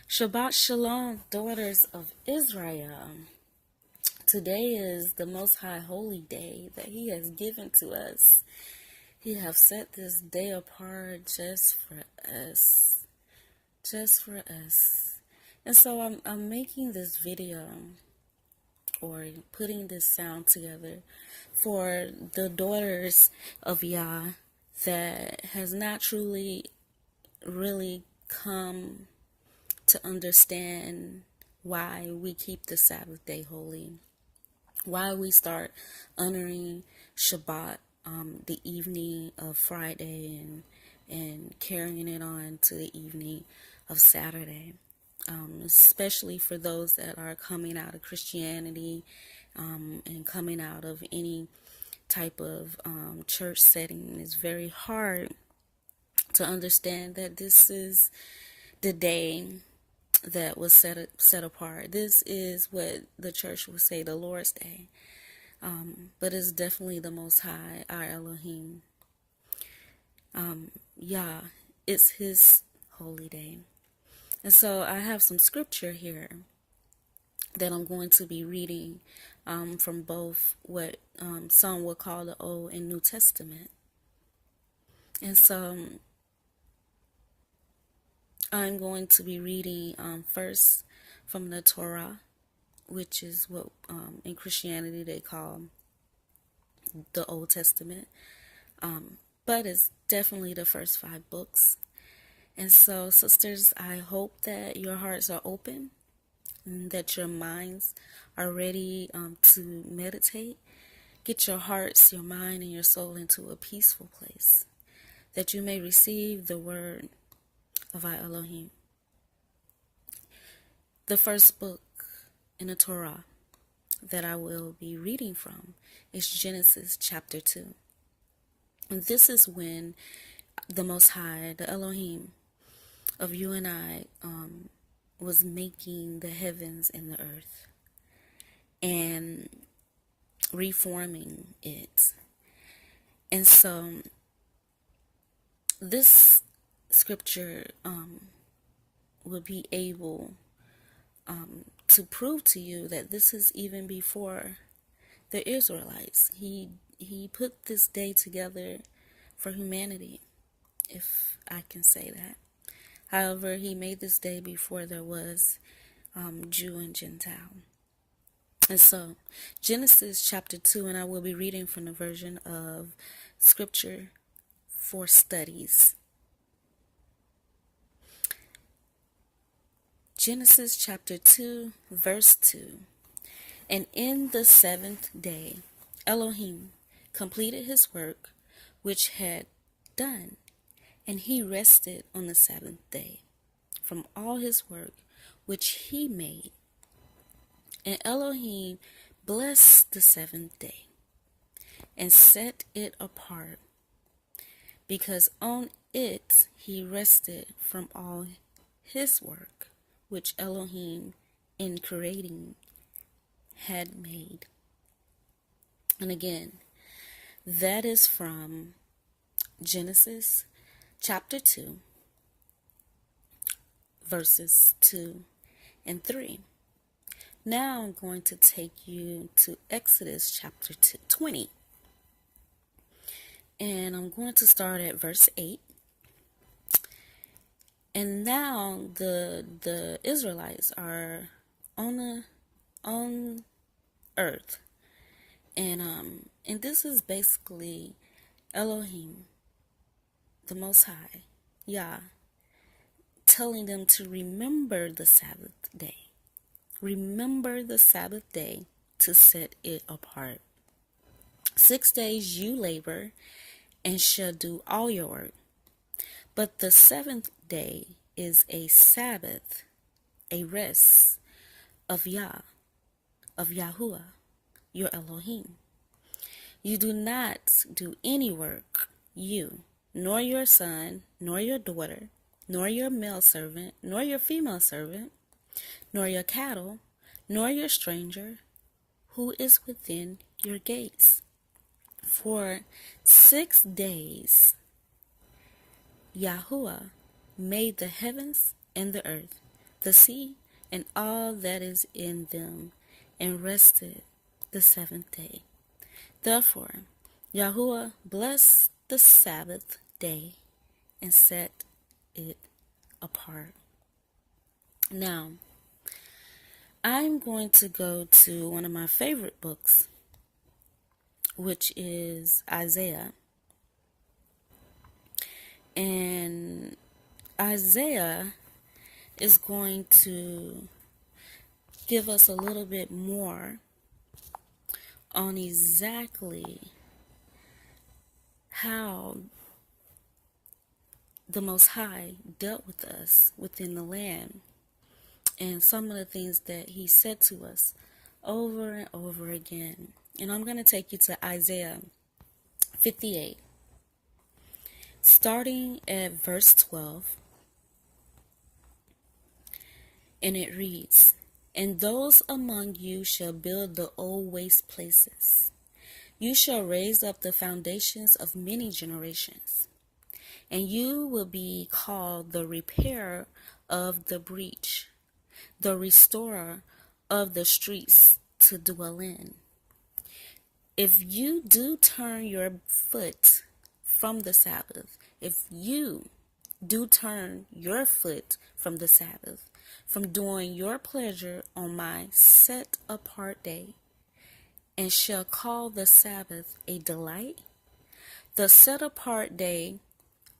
Shabbat Shalom, daughters of Israel. Today is the Most High holy day that He has given to us. He has set this day apart just for us. Just for us. And so I'm making this video or putting this sound together for the daughters of Yah that has not truly really come to understand why we keep the Sabbath day holy, why we start honoring Shabbat the evening of Friday and carrying it on to the evening of Saturday, especially for those that are coming out of Christianity and coming out of any type of church setting. It's very hard to understand that this is the day that was set apart. This is what the church would say the Lord's Day. But it's definitely the Most High, our Elohim. Yah, it's His holy day. And so I have some scripture here that I'm going to be reading from both what some would call the Old and New Testament. And so I'm going to be reading first from the Torah, which is what in Christianity they call the Old Testament. But it's definitely the first 5 books. And so, sisters, I hope that your hearts are open and that your minds are ready to meditate. Get your hearts, your mind, and your soul into a peaceful place, that you may receive the word of our Elohim. The first book in the Torah that I will be reading from is Genesis chapter 2. And this is when the Most High, the Elohim of you and I, was making the heavens and the earth and reforming it. And so this scripture will be able to prove to you that this is even before the Israelites. He put this day together for humanity, if I can say that. However, He made this day before there was Jew and Gentile. And so, Genesis chapter 2, and I will be reading from the version of Scripture for Studies. Genesis chapter 2, verse 2. And in the 7th day, Elohim completed His work which had done, and He rested on the 7th day from all His work which He made. And Elohim blessed the 7th day and set it apart, because on it He rested from all His work which Elohim in creating had made. And again, that is from Genesis chapter 2, verses 2 and 3. Now I'm going to take you to Exodus chapter 20. And I'm going to start at verse 8. And now the Israelites are on earth. And this is basically Elohim, the Most High, Yah, telling them to remember the Sabbath day. Remember the Sabbath day to set it apart. 6 days you labor and shall do all your work. But the 7th day is a Sabbath, a rest of Yah, of Yahuwah, your Elohim. You do not do any work, you, nor your son, nor your daughter, nor your male servant, nor your female servant, nor your cattle, nor your stranger, who is within your gates. For 6 days Yahuwah made the heavens and the earth, the sea and all that is in them, and rested the seventh day. Therefore, Yahuwah blessed the Sabbath day and set it apart. Now, I'm going to go to one of my favorite books, which is Isaiah. And Isaiah is going to give us a little bit more on exactly how the Most High dealt with us within the land, and some of the things that he said to us over and over again. And I'm going to take you to Isaiah 58, starting at verse 12, and it reads, "And those among you shall build the old waste places. You shall raise up the foundations of many generations, and you will be called the repairer of the breach, the restorer of the streets to dwell in. If you do turn your foot from the Sabbath, if you do turn your foot from the Sabbath, from doing your pleasure on my set apart day, and shall call the Sabbath a delight, the set apart day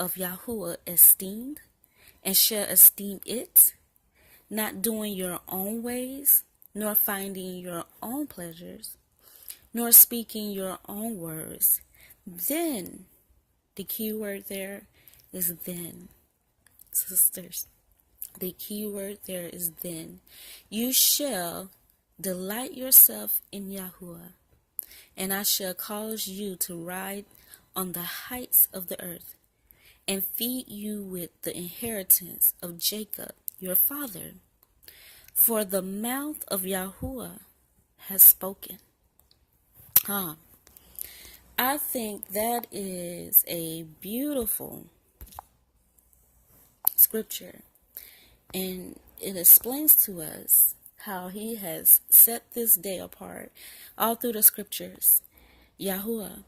of Yahuwah esteemed, and shall esteem it, not doing your own ways, nor finding your own pleasures, nor speaking your own words, then," the key word there is then, sisters. The key word there is then. "You shall delight yourself in Yahuwah, and I shall cause you to ride on the heights of the earth, and feed you with the inheritance of Jacob your father. For the mouth of Yahuwah has spoken." I think that is a beautiful scripture, and it explains to us how he has set this day apart. All through the scriptures, Yahuwah,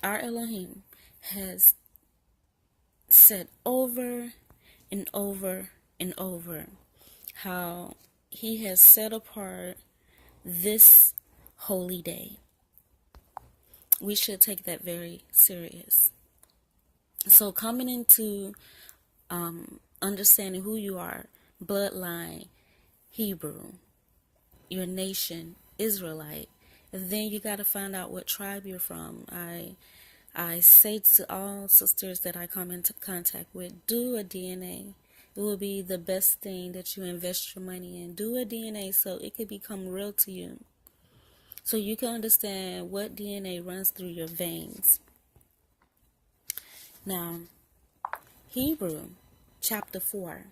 our Elohim, has said over and over and over how he has set apart this holy day. We should take that very serious. So coming into understanding who you are, bloodline, Hebrew, your nation, Israelite, and then you got to find out what tribe you're from. I say to all sisters that I come into contact with, do a DNA. It will be the best thing that you invest your money in. Do a DNA so it could become real to you, so you can understand what DNA runs through your veins. Now, Hebrew chapter 4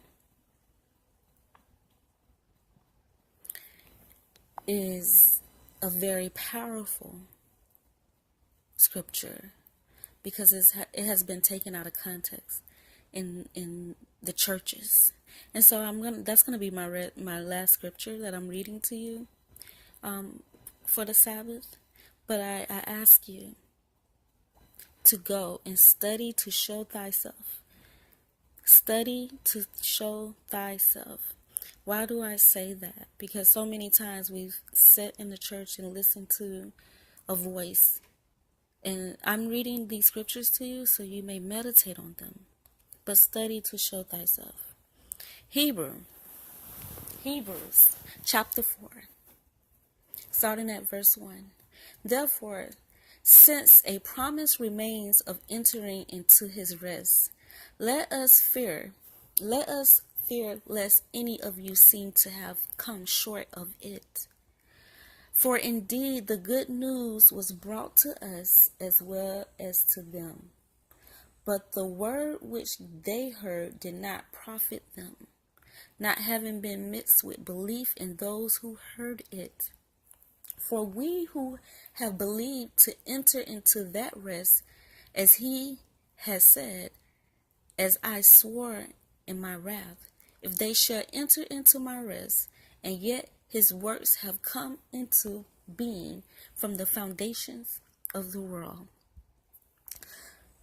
is a very powerful scripture because it has been taken out of context in the churches. And so that's gonna be my last scripture that I'm reading to you for the Sabbath. But I ask you to go and study to show thyself. Study to show thyself. Why do I say that? Because so many times we've sat in the church and listened to a voice. And I'm reading these scriptures to you so you may meditate on them. But study to show thyself. Hebrews chapter 4, starting at verse 1. "Therefore, since a promise remains of entering into his rest, let us fear lest any of you seem to have come short of it. For indeed the good news was brought to us as well as to them. But the word which they heard did not profit them, not having been mixed with belief in those who heard it. For we who have believed to enter into that rest, as he has said, as I swore in my wrath, if they shall enter into my rest, and yet his works have come into being from the foundations of the world.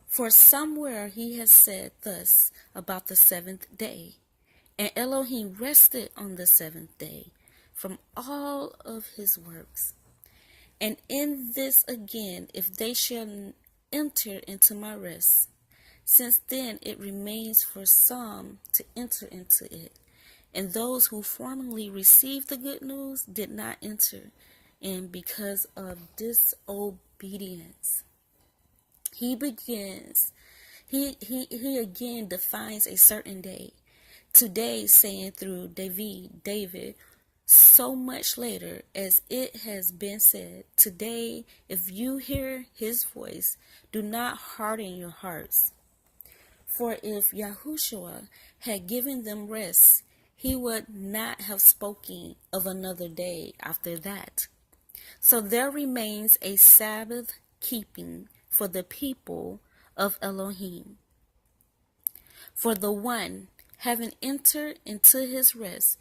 For somewhere he has said thus about the seventh day, and Elohim rested on the seventh day from all of his works. And in this again, if they shall enter into my rest, since then it remains for some to enter into it. And those who formerly received the good news did not enter in because of disobedience. He again defines a certain day. Today, saying through David, so much later, as it has been said, today, if you hear his voice, do not harden your hearts. For if Yahushua had given them rest, he would not have spoken of another day after that. So there remains a Sabbath keeping for the people of Elohim. For the one, having entered into his rest,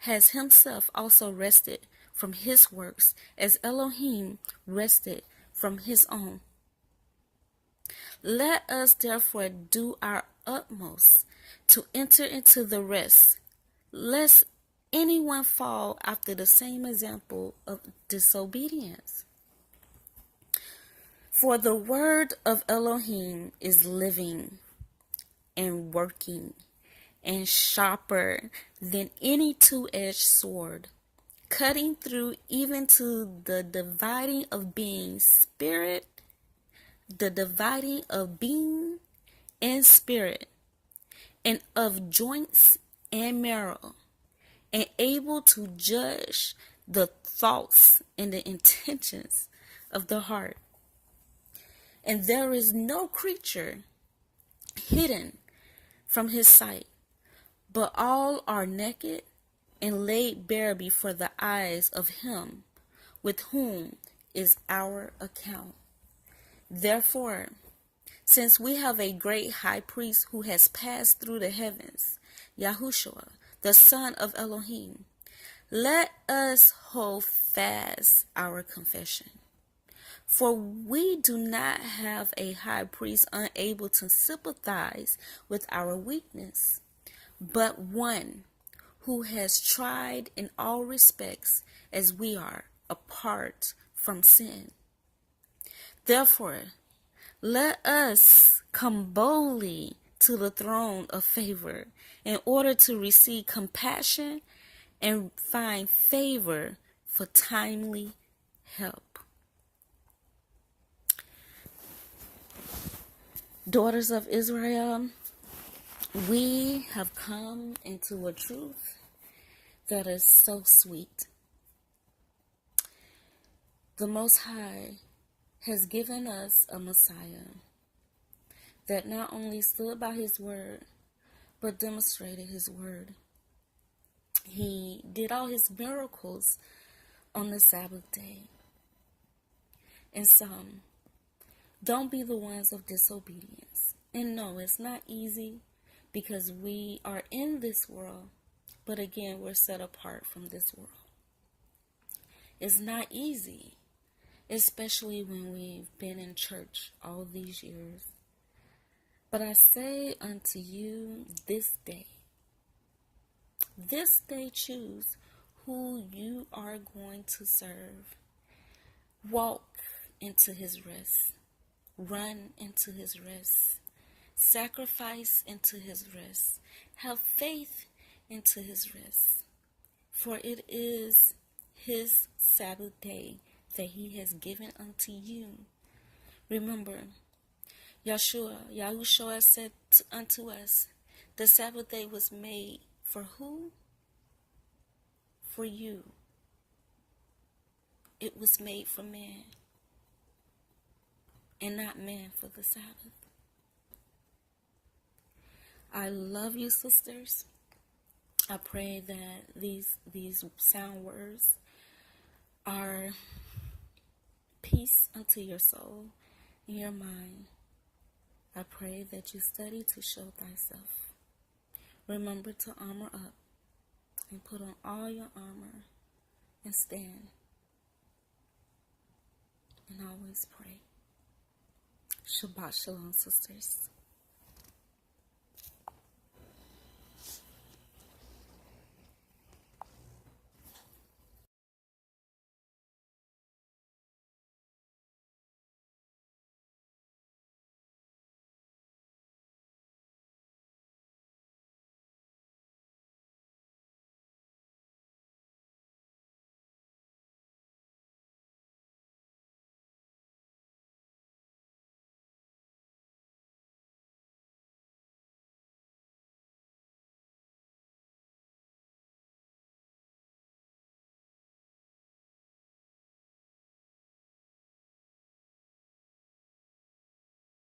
has himself also rested from his works, as Elohim rested from his own. Let us therefore do our utmost to enter into the rest, lest anyone fall after the same example of disobedience. For the word of Elohim is living and working and sharper than any two-edged sword, cutting through even to the dividing of being spirit, the dividing of being and spirit, and of joints and marrow, and able to judge the thoughts and the intentions of the heart. And there is no creature hidden from his sight, but all are naked and laid bare before the eyes of him with whom is our account. Therefore, since we have a great high priest who has passed through the heavens, Yahushua, the Son of Elohim, let us hold fast our confession. For we do not have a high priest unable to sympathize with our weakness, but one who has tried in all respects as we are, apart from sin. Therefore, let us come boldly to the throne of favor in order to receive compassion and find favor for timely help. Daughters of Israel, we have come into a truth that is so sweet. The Most High has given us a Messiah that not only stood by his word, but demonstrated his word. He did all his miracles on the Sabbath day. And some, don't be the ones of disobedience. And no, it's not easy because we are in this world, but again, we're set apart from this world. It's not easy, especially when we've been in church all these years. But I say unto you this day choose who you are going to serve. Walk into his rest. Run into his rest. Sacrifice into his rest. Have faith into his rest. For it is his Sabbath day that he has given unto you. Remember, Yahushua said unto us, the Sabbath day was made for who? For you. It was made for man, and not man for the Sabbath. I love you, sisters. I pray that these sound words are peace unto your soul and your mind. I pray that you study to show thyself. Remember to armor up and put on all your armor and stand and always pray. Shabbat shalom, sisters.